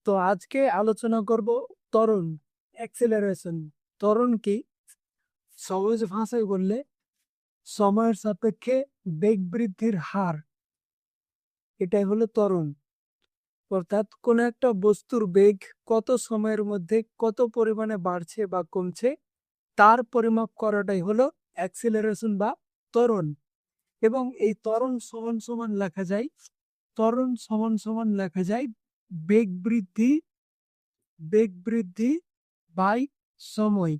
তো আজকে আলোচনা করব ত্বরণ, অ্যাক্সেলারেশন। ত্বরণ কি? সহজ ভাষায় বললে সময়ের সাপেক্ষে বেগ বৃদ্ধির হার, এটাই হলো ত্বরণ। অর্থাৎ কোনো একটা বস্তুর বেগ কত সময়ের মধ্যে কত পরিমাণে বাড়ছে বা কমছে তার পরিমাপ করাটাই হলো অ্যাক্সেলারেশন বা ত্বরণ। এবং এই ত্বরণ সমান সমান লেখা যায়, ত্বরণ সমান সমান লেখা যায় বেগ বৃদ্ধি বাই সময়।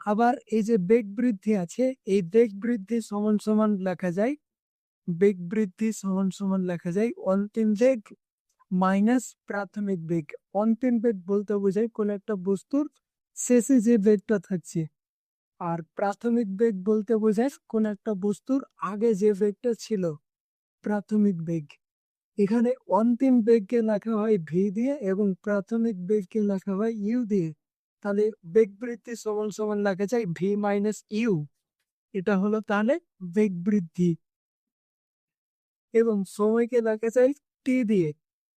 আবার এই যে বেগ বৃদ্ধি আছে, এই বেগ বৃদ্ধি সমান সমান লেখা যায়, বেগ বৃদ্ধি সমান সমান লেখা যায় অন্তিম বেগ মাইনাস প্রাথমিক বেগ। অন্তিম বেগ বলতে বোঝায় কোন একটা বস্তুর শেষে যে বেগটা থাকছে, আর প্রাথমিক বেগ বলতে বোঝায় কোন একটা বস্তুর আগে যে বেগটা ছিল, প্রাথমিক বেগ। এখানে অন্তিম বেগকে লেখা হয় ভি দিয়ে এবং প্রাথমিক বেগকে লেখা হয় ইউ দিয়ে। তাহলে বেগ বৃদ্ধি সমান সমান লেখা যায় ভি মাইনাস ইউ। এটা হলো তাহলে বেগ বৃদ্ধি। এবং সময়কে লেখা যায় টি দিয়ে।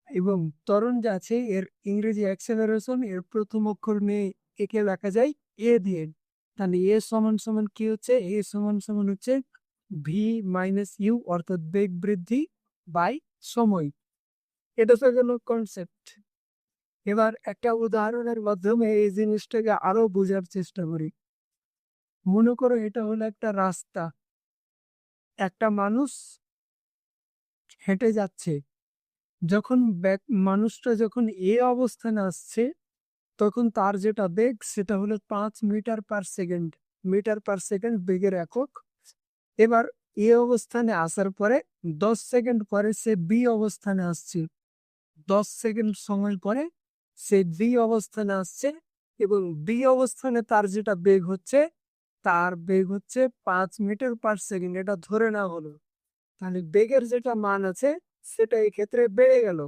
এবং ত্বরণ যা আছে এর ইংরেজি অ্যাক্সেলারেশন, এর প্রথম অক্ষর নিয়ে একে লেখা যায় এ দিয়ে। তাহলে এ সমান সমান কি হচ্ছে? এ সমান সমান হচ্ছে ভি মাইনাস ইউ, অর্থাৎ বেগ বৃদ্ধি বাই সময়। এটা তো গেল কনসেপ্ট। এবার একটা উদাহরণের মাধ্যমে এই জিনিসটাকে আরো বোঝার চেষ্টা করি। মনে করো এটা হলো একটা রাস্তা, একটা মানুষ হেঁটে যাচ্ছে। যখন মানুষটা যখন এ অবস্থানে আসছে, তখন তার যেটা বেগ সেটা হলো 5 metre per second. Metre per second বেগের একক। এবার এ অবস্থানে আসার পরে 10 সেকেন্ড পরে সে বি অবস্থানে আসছে। 10 সেকেন্ড সময় পরে সে বি অবস্থানে আসছে এবং বি অবস্থানে তার যেটা বেগ হচ্ছে, তার বেগ হচ্ছে 5 মিটার পার সেকেন্ড। এটা ধরে নেওয়া হলো। তাহলে বেগের যেটা মান আছে সেটা এই ক্ষেত্রে বেড়ে গেল।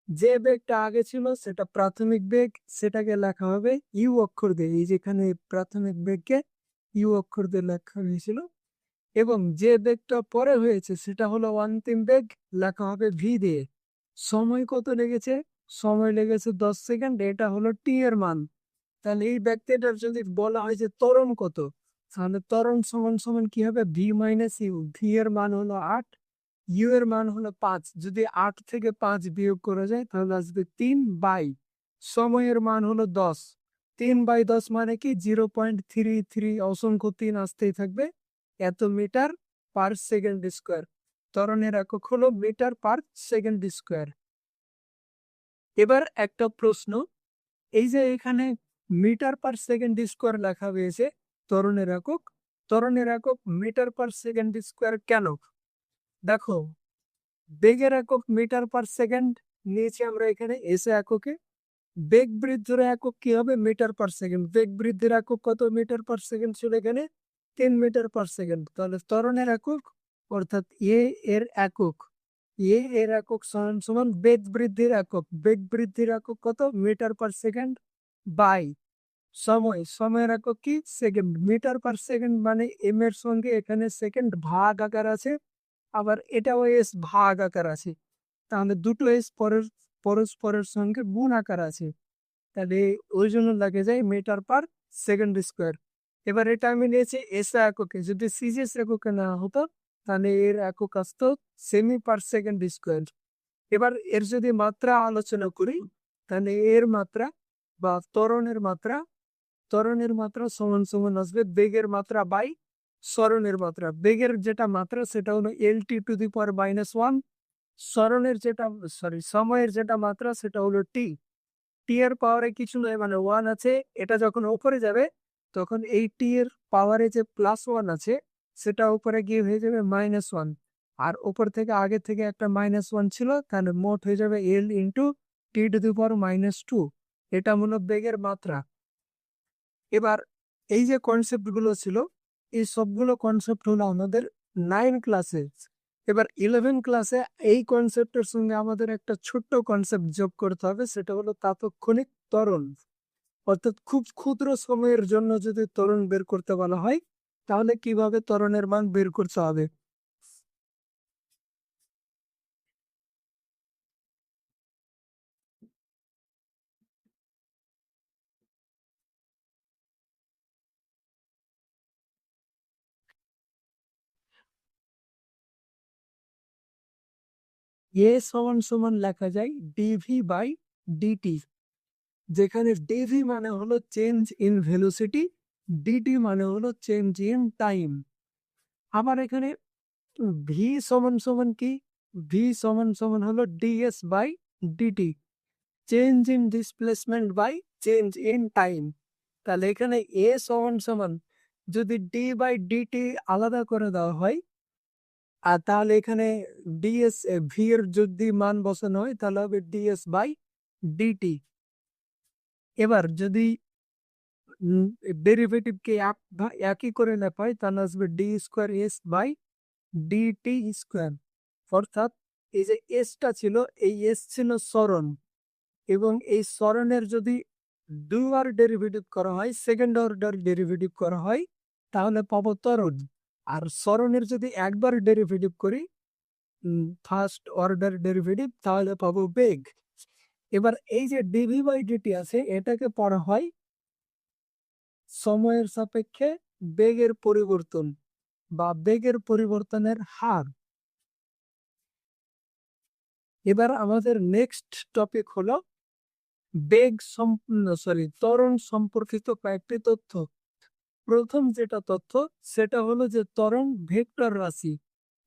যে বেগটা আগে ছিল সেটা প্রাথমিক বেগ, সেটাকে লেখা হবে ইউ অক্ষর দিয়ে। এই যেখানে প্রাথমিক বেগকে ইউ অক্ষর দিয়ে লেখা হয়েছিল। এবং যে বেগটা পরে হয়েছে সেটা হলো অন্তিম বেগ, লেখা হবে ভি দিয়ে। সময় কত লেগেছে? সময় লেগেছে 10 সেকেন্ড। এটা হলো টি এর মান। তাহলে এই ব্যক্তিটার যদি বলা হয় যে ত্বরণ কত, তাহলে ত্বরণ সমান সমান কি হবে? V minus you. ভি এর মান হলো 8, ইউ এর মান হলো 5। যদি 8 থেকে 5 বিয়োগ করা যায় তাহলে আসবে 3 বাই সময়ের মান হলো 10। 3/10 মানে কি? 0.33। অসংখ্য 3 আসতেই থাকবে। এত মিটার পার সেকেন্ড স্কোয়ার। ত্বরণের একক হলো মিটার পার সেকেন্ড স্কোয়ার। এবার একটা প্রশ্ন, এই যে এখানে মিটার পার সেকেন্ড স্কোয়ার লেখা হয়েছে ত্বরণের একক, ত্বরণের একক মিটার পার সেকেন্ড স্কোয়ার কেন? দেখো, বেগের একক মিটার পার সেকেন্ড নিয়েছি আমরা এখানে এসে এককে। বেগ বৃদ্ধির একক কি হবে? Metre per second. বেগ বৃদ্ধির একক কত মিটার পার সেকেন্ড ছিল এখানে? 10 মিটার পার সেকেন্ড। তাহলে ত্বরণের একক অর্থাৎ এ এর একক, এ এর একক সমান সমান বেগ বৃদ্ধির একক। বেগ বৃদ্ধির একক কত? মিটার পার সেকেন্ড বাই সময়। সময়ের একক কি? সেকেন্ড। মিটার পার সেকেন্ড মানে এম এর সঙ্গে এখানে সেকেন্ড ভাগ আকার আছে, আবার এটাও এস ভাগ আকার আছে। তাহলে দুটো এস পরস্পরের সঙ্গে গুণ আকার আছে। তাহলে ওই জন্য লাগে যায় মিটার পার সেকেন্ড স্কোয়ার। এবার এটা আমি নিয়েছি এস এককে। যদি সিজিএস এককে না হতো তাহলে এর একক আসতো সেমি পার সেকেন্ড স্কোয়ার। এবার এর যদি মাত্রা আলোচনা করি, তাহলে এর মাত্রা বা ত্বরণের মাত্রা সমান সমান আসবে বেগের মাত্রা বাই সরণের মাত্রা। বেগের যেটা মাত্রা সেটা হলো LT⁻⁻1। সরণের যেটা সময়ের যেটা মাত্রা সেটা হলো টি। টি এর পাওয়ারে কিছু নয়, মানে 1 আছে। এটা যখন উপরে যাবে তখন এই টি এর পাওয়ারে যে +1 আছে সেটা উপরে গিয়ে হয়ে যাবে -1। আর উপর থেকে আগে থেকে একটা -1 ছিল, তাহলে মোট হয়ে যাবে L × T⁻²। এটা হলো বেগের মাত্রা। এবার এই যে কনসেপ্ট গুলো ছিল, এই সবগুলো কনসেপ্ট হলো আমাদের 9 ক্লাসে। এবার 11 ক্লাসে এই কনসেপ্টের সঙ্গে আমাদের একটা ছোট্ট কনসেপ্ট যোগ করতে হবে, সেটা হলো তাৎক্ষণিক ত্বরণ। অর্থাৎ খুব ক্ষুদ্র সময়ের জন্য যদি ত্বরণ বের করতে বলা হয় তাহলে কিভাবে ত্বরণের মান বের করতে হবে। এ সমান সমান লেখা যায় ডিভি বাই ডিটি, যেখানে ডিভি মানে হলো চেঞ্জ ইন ভেলোসিটি, ডিটি মানে হলো চেঞ্জ ইন টাইম। আবার এখানে ভি সমান সমান কি, ভি সমান সমান হলো ds by dt, change in displacement by change in time. তাহলে এখানে এ সমান সমান যদি ডি বাই ডিটি আলাদা করে দেওয়া হয়, আর তাহলে এখানে ডিএস ভি এর যদি মান বসানো হয় তাহলে হবে ডিএস বাই ডিটি। এবার যদি ডেরিভেটিভকে একই করে না পাই তাহলে আসবে d square s by dt square. অর্থাৎ এই যে এসটা ছিল, এই এস ছিল সরণ, এবং এই সরণের যদি দুবার ডেরিভেটিভ করা হয়, সেকেন্ড অর্ডার ডেরিভেটিভ করা হয়, তাহলে পাবো ত্বরণ। আর সরণের যদি একবার ডেরিভেটিভ করি, ফার্স্ট অর্ডার ডেরিভেটিভ, তাহলে পাবো বেগ। এবার এই যে ডিভি বাই ডিটি আছে, এটাকে পড়া হয় সময়ের সাপেক্ষে বেগের পরিবর্তন বা বেগের পরিবর্তনের হার। এবার আমাদের নেক্সট টপিক হলো বেগ ত্বরণ সম্পর্কিত কয়েকটি তথ্য। প্রথম যেটা তথ্য সেটা হলো যে ত্বরণ ভেক্টর রাশি।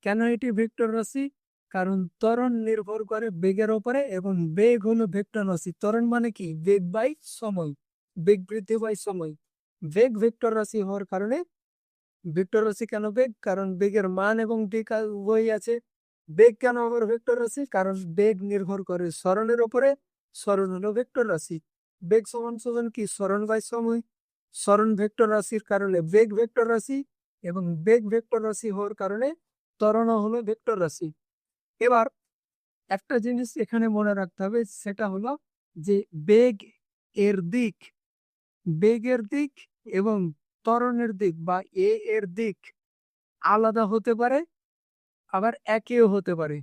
কেন এটি ভেক্টর রাশি? কারণ ত্বরণ নির্ভর করে বেগের উপরে, এবং বেগ হলো ভেক্টর রাশি। ত্বরণ মানে কি? বেগ বাই সময়, বেগ বৃদ্ধি বাই সময়। বেগ ভেক্টর রাশি হওয়ার কারণে, ভেক্টর রাশি কেন বেগ? কারণ বেগের মান এবং দিক উভয়ই আছে। বেগ কেন আবার ভেক্টর রাশি? কারণ বেগ নির্ভর করে সরণের উপরে, সরণ হলো ভেক্টর রাশি। বেগ সমান সমান কি? সরণ বাই সময়। সরণ ভেক্টর রাশির কারণে বেগ ভেক্টর রাশি, এবং বেগ ভেক্টর রাশি হওয়ার কারণে ত্বরণ হলো ভেক্টর রাশি। এবার একটা জিনিস এখানে মনে রাখতে হবে, সেটা হলো যে বেগ এর দিক, বেগের দিক এবং ত্বরণের দিক বা এ এর দিক আলাদা হতে পারে, আবার একইও হতে পারে।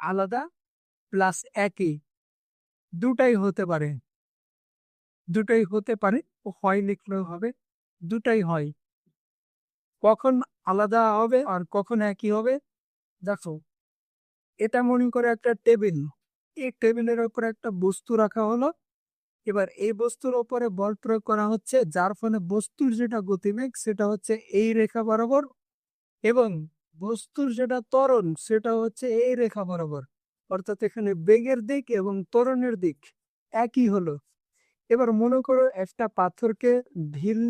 আলাদা প্লাস একই, দুটাই হতে পারে, দুটাই হতে পারে। হয় লিখলেও হবে, দুটাই হয়। কখন আলাদা হবে আর কখন একই হবে? দেখো, এটা মনে করে একটা টেবিল, এই টেবিলের উপর একটা বস্তু রাখা হলো। এবার এই বস্তুর উপরে বল প্রয়োগ করা হচ্ছে, যার ফলে বস্তুর যেটা গতিবেগ সেটা হচ্ছে এই রেখা বরাবর, এবং বস্তুর যেটা ত্বরণ সেটা হচ্ছে এই রেখা বরাবর। অর্থাৎ এখানে বেগের দিক এবং ত্বরণের দিক একই হলো। এবার মনে করো একটা পাথরকে ঢিল,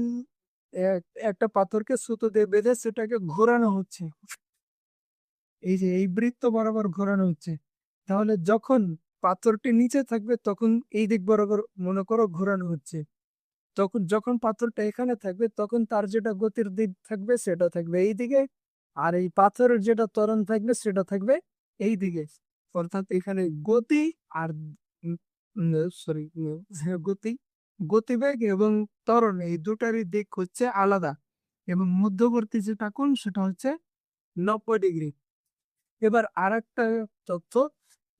একটা পাথরকে সুতো দিয়ে বেঁধে সেটাকে ঘোরানো হচ্ছে, এই যে এই বৃত্ত বরাবর ঘোরানো হচ্ছে। তাহলে যখন পাথরটি নিচে থাকবে তখন এই দিক বরাবর মনে করো ঘোরানো হচ্ছে, তখন যখন পাথরটা এখানে থাকবে তখন তার যেটা গতির দিক থাকবে সেটা থাকবে এই দিকে, আর এই পাথরের যেটা ত্বরণ থাকবে সেটা থাকবে এই দিকে। অর্থাৎ এখানে গতি আর সরি গতি, গতিবেগ এবং ত্বরণ এই দুটারই দিক হচ্ছে আলাদা, এবং মধ্যবর্তী যেটা কোণ সেটা হচ্ছে 90 ডিগ্রি। এবার আর একটা তথ্য,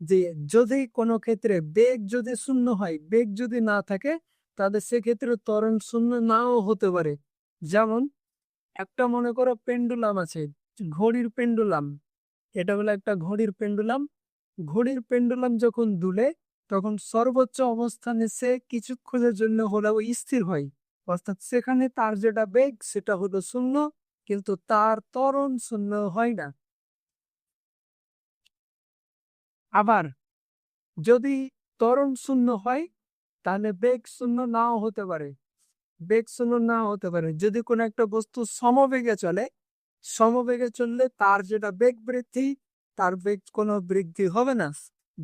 যে যদি কোনো ক্ষেত্রে বেগ যদি শূন্য হয়, বেগ যদি না থাকে, তাহলে সেক্ষেত্রে ত্বরণ শূন্য নাও হতে পারে। যেমন একটা মনে করো পেন্ডুলাম আছে, ঘড়ির পেন্ডুলাম। এটা হলো একটা ঘড়ির পেন্ডুলাম। ঘড়ির পেন্ডুলাম যখন দুলে তখন সর্বোচ্চ অবস্থানে সে কিছুক্ষণের জন্য হলেও স্থির হয়, অর্থাৎ সেখানে তার যেটা বেগ সেটা হলো শূন্য, কিন্তু তার ত্বরণ শূন্য হয় না। আবার যদি ত্বরণ শূন্য হয় তাহলে বেগ শূন্য নাও হতে পারে, বেগ শূন্য নাও হতে পারে। যদি কোনো একটা বস্তু সমবেগে চলে, সমবেগে চললে তার যেটা বেগ বৃদ্ধি, তার বেগ কোনো বৃদ্ধি হবে না,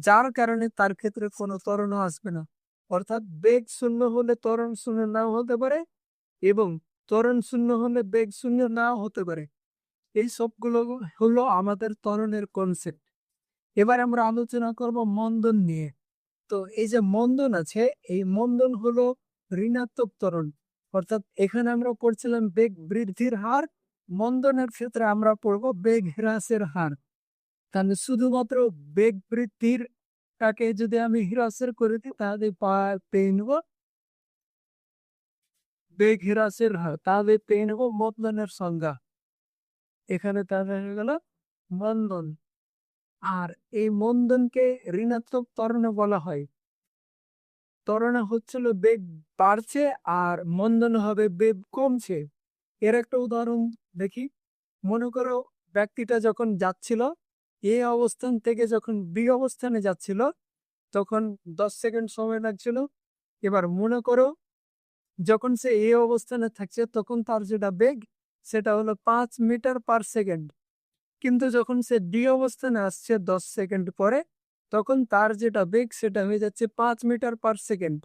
যার কারণে তার ক্ষেত্রে কোনো ত্বরণও আসবে না। অর্থাৎ বেগ শূন্য হলে ত্বরণ শূন্য নাও হতে পারে, এবং ত্বরণ শূন্য হলে বেগ শূন্য নাও হতে পারে। এই সবগুলো হলো আমাদের ত্বরণের কনসেপ্ট। এবার আমরা আলোচনা করব মন্দন নিয়ে। তো এই যে মন্দন আছে, এই মন্দন হলো ঋণাত্মক ত্বরণ। অর্থাৎ এখানে আমরা পড়ছিলাম বেগ বৃদ্ধির হার, মন্দনের ক্ষেত্রে আমরা পড়বো বেগ হ্রাসের হার। তাহলে শুধুমাত্র বেগ বৃদ্ধির টাকে যদি আমি হ্রাসের করে দিই তাহলে পেয়ে নেব বেগ হ্রাসের হার, তাহলে পেয়ে নেব মন্দনের সংজ্ঞা। এখানে তাহলে হয়ে গেল মন্দন। আর এই মন্দনকে ঋণাত্মক ত্বরণে বলা হয়। ত্বরণে হচ্ছিল বেগ বাড়ছে আর মন্দন হবে বেগ কমছে। এর একটা উদাহরণ দেখি। মনে করো ব্যক্তিটা যখন যাচ্ছিল এ অবস্থান থেকে যখন বি অবস্থানে যাচ্ছিল তখন 10 সেকেন্ড সময় লাগছিল। এবার মনে করো যখন সে এ অবস্থানে থাকছে তখন তার যেটা বেগ সেটা হলো 5 মিটার/সেকেন্ড। কিন্তু যখন সে ডি অবস্থানে আসছে 10 সেকেন্ড পরে তখন তার যেটা বেগ সেটা হয়ে যাচ্ছে 5 মিটার/সেকেন্ড।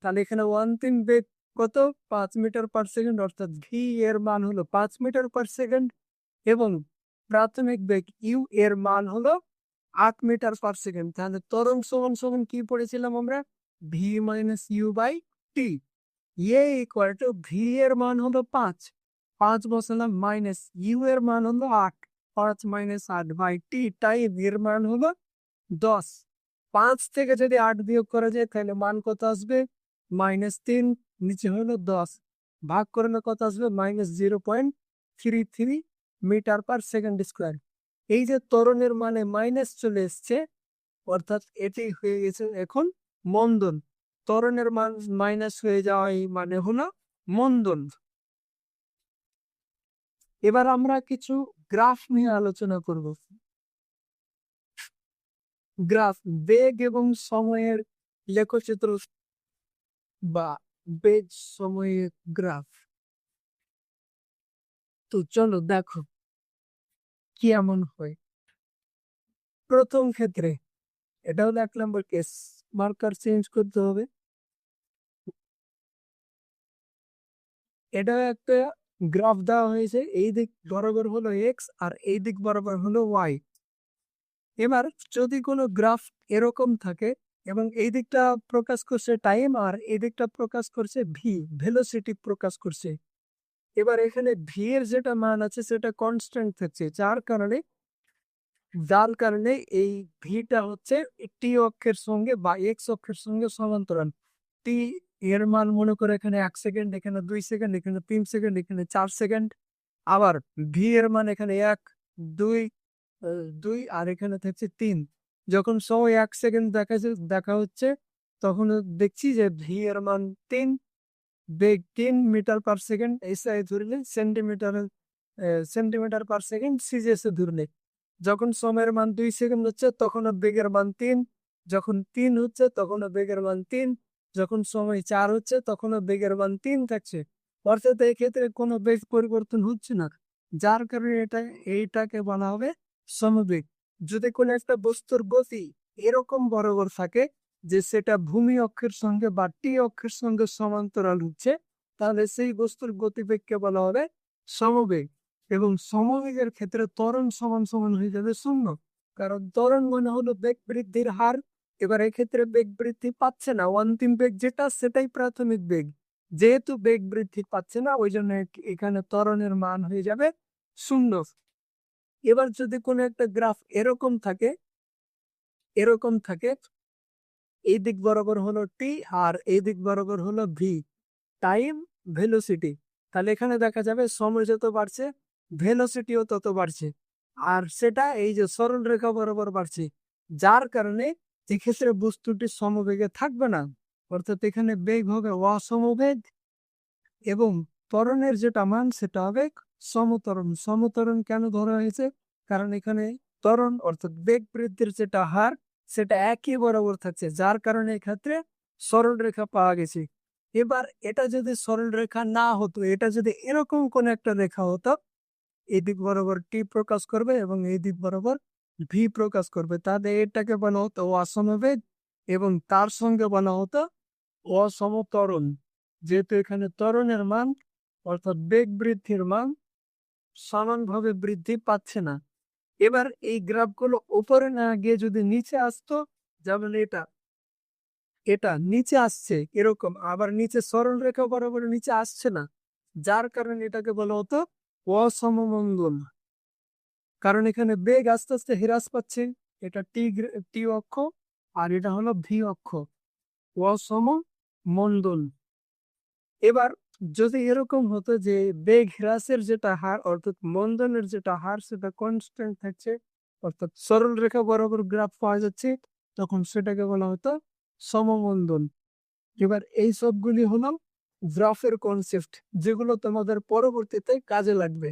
তাহলে এখানে অন্তিম বেগ কত? 5 মিটার/সেকেন্ড, অর্থাৎ ভি এর মান হলো 5 মিটার/সেকেন্ড এবং প্রাথমিক বেগ ইউ এর মান হলো 8 মিটার/সেকেন্ড। তাহলে ত্বরণ সমান সমান কি পড়েছিলাম আমরা? V minus u by t. A equal to v এর মান হলো 5 বসালাম, মাইনাস ইউ এর মান হলো 8, 5 - 8 বাই টি টাইম এর মান হলো 10। 5 থেকে যদি 8 বিয়োগ করা যায় তাহলে মান কত আসবে? -3। নিচে হলো 10, ভাগ করলে কত আসবে? -0.33 মিটার/সেকেন্ড স্কোয়ার। এই যে ত্বরণের মানে মাইনাস চলে এসছে, অর্থাৎ এটি হয়ে গেছে এখন মন্দন। ত্বরণের মান মাইনাস হয়ে যাওয়াই মানে হলো মন্দন। এবার আমরা কিছু গ্রাফ নিয়ে আলোচনা করব। গ্রাফ, বেগ এবং সময়ের লেখচিত্র বা বেগ সময়ের গ্রাফ। তো চলো দেখো কি এমন হয়। প্রথম ক্ষেত্রে এটা হলো 1 নম্বর কেস, মার্কার চেঞ্জ করতে হবে। এটা একটা গ্রাফ দেওয়া হয়েছে, এই দিক বরাবর হলো এক্স আর এই দিক বরাবর হলো ওয়াই। এবার যদি কোনো গ্রাফ এরকম থাকে এবং এই দিকটা প্রকাশ করছে টাইম আর এই দিকটা প্রকাশ করছে ভি, ভেলোসিটি প্রকাশ করছে। এবার এখানে ভি এর যেটা মান আছে সেটা কনস্ট্যান্ট থাকছে, যার কারণে এই ভিটা হচ্ছে টি অক্ষের সঙ্গে বা এক্স অক্ষের সঙ্গে সমান্তরাল। টি এর মান মনে করে এখানে 1 সেকেন্ড, এখানে 2 সেকেন্ড, এখানে 3 সেকেন্ড, এখানে 4 সেকেন্ড। আবার ভি এর মান এখানে 1, 2, 2 আর এখানে থাকছে 3। যখন সময় 1 সেকেন্ড দেখা হচ্ছে তখন দেখছি যে ভি এর মান 3, বেগ 3 মিটার/সেকেন্ড, এসআই ধরলে সেন্টিমিটার/সেকেন্ড, সিজিএসে ধরলে। যখন সময়ের মান 2 সেকেন্ড হচ্ছে তখন বেগের মান 3, যখন 3 হচ্ছে তখন বেগের মান 3, যখন সময় 4 হচ্ছে তখন বেগের মান 3 থাকছে। অর্থাৎ এই ক্ষেত্রে কোনো বেগ পরিবর্তন হচ্ছে না, যার কারণে এইটাকে বলা হবে সমবেগ। যদি কোনো একটা বস্তুর গতি এরকম বরাবর থাকে যে সেটা ভূমি অক্ষের সঙ্গে বা টি অক্ষের সঙ্গে সমান্তরাল হচ্ছে, তাহলে সেই বস্তুর গতিবেগকে বলা হবে সমবেগ। এবং সমবেগের ক্ষেত্রে ত্বরণ সমান সমান হয়ে যাবে 0, কারণ ত্বরণ মানে হলো বেগ বৃদ্ধির হার। এবার এক্ষেত্রে বেগ বৃদ্ধি পাচ্ছে না, অন্তিম বেগ যেটা সেটাই প্রাথমিক বেগ। যেহেতু বেগ বৃদ্ধি পাচ্ছে না ওই জন্য এখানে ত্বরণের মান হয়ে যাবে 0। এবার যদি কোনো একটা গ্রাফ এরকম থাকে, এই দিক বরাবর হলো টি আর এই দিক বরাবর হলো ভি, টাইম, ভেলোসিটি। তাহলে এখানে দেখা যাবে সময় যত বাড়ছে ভেলোসিটিও তত বাড়ছে, আর সেটা এই যে সরল রেখা বরাবর বাড়ছে। যার কারণে এক্ষেত্রে বস্তুটি সমবেগে থাকবে না, অর্থাৎ এখানে বেগ হবে অসমবেগ এবং ত্বরণের যেটা মান সেটা হবে সমত্বরণ। সমত্বরণ কেন ধরা হয়েছে? কারণ এখানে ত্বরণ অর্থাৎ বেগ বৃদ্ধির যেটা হার সেটা একই বরাবর থাকছে, যার কারণে এক্ষেত্রে সরল রেখা পাওয়া গেছে। এবার এটা যদি সরল রেখা না হতো, এটা যদি এরকম কোন একটা রেখা হতো, এই দিক বরাবর টি প্রকাশ করবে এবং এই দিক বরাবর ভি প্রকাশ করবে, তাহলে এটাকে বলা হতো অসমবেগ এবং তার সঙ্গে বলা হতো অসমত্বরণ। যেহেতু এখানে ত্বরণের মান অর্থাৎ বেগ বৃদ্ধির মান সমানভাবে বৃদ্ধি পাচ্ছে না। এবার এই গ্রাফগুলো উপরে না গিয়ে যদি নিচে আসতো, যেমন এটা এটা নিচে আসছে এরকম, আবার নিচে সরল রেখা বরাবর নিচে আসছে না, যার কারণে এটাকে বলা হতো অসমমন্দন। কারণ এখানে বেগ আস্তে আস্তে হ্রাস পাচ্ছে, এটা টি অক্ষ আর এটা হলো ভি অক্ষ, অসমমন্দন। এবার যদি এরকম হতো যে বেগ হ্রাসের যেটা হার অর্থাৎ মন্দনের যেটা হার সেটা কনস্ট্যান্ট থাকছে, অর্থাৎ সরল রেখা বরাবর গ্রাফ পাওয়া যাচ্ছে, তখন সেটাকে বলা হতো সমমন্দল। এবার এই সবগুলি হলো গ্রাফের কনসেপ্ট, যেগুলো তোমাদের পরবর্তীতে কাজে লাগবে।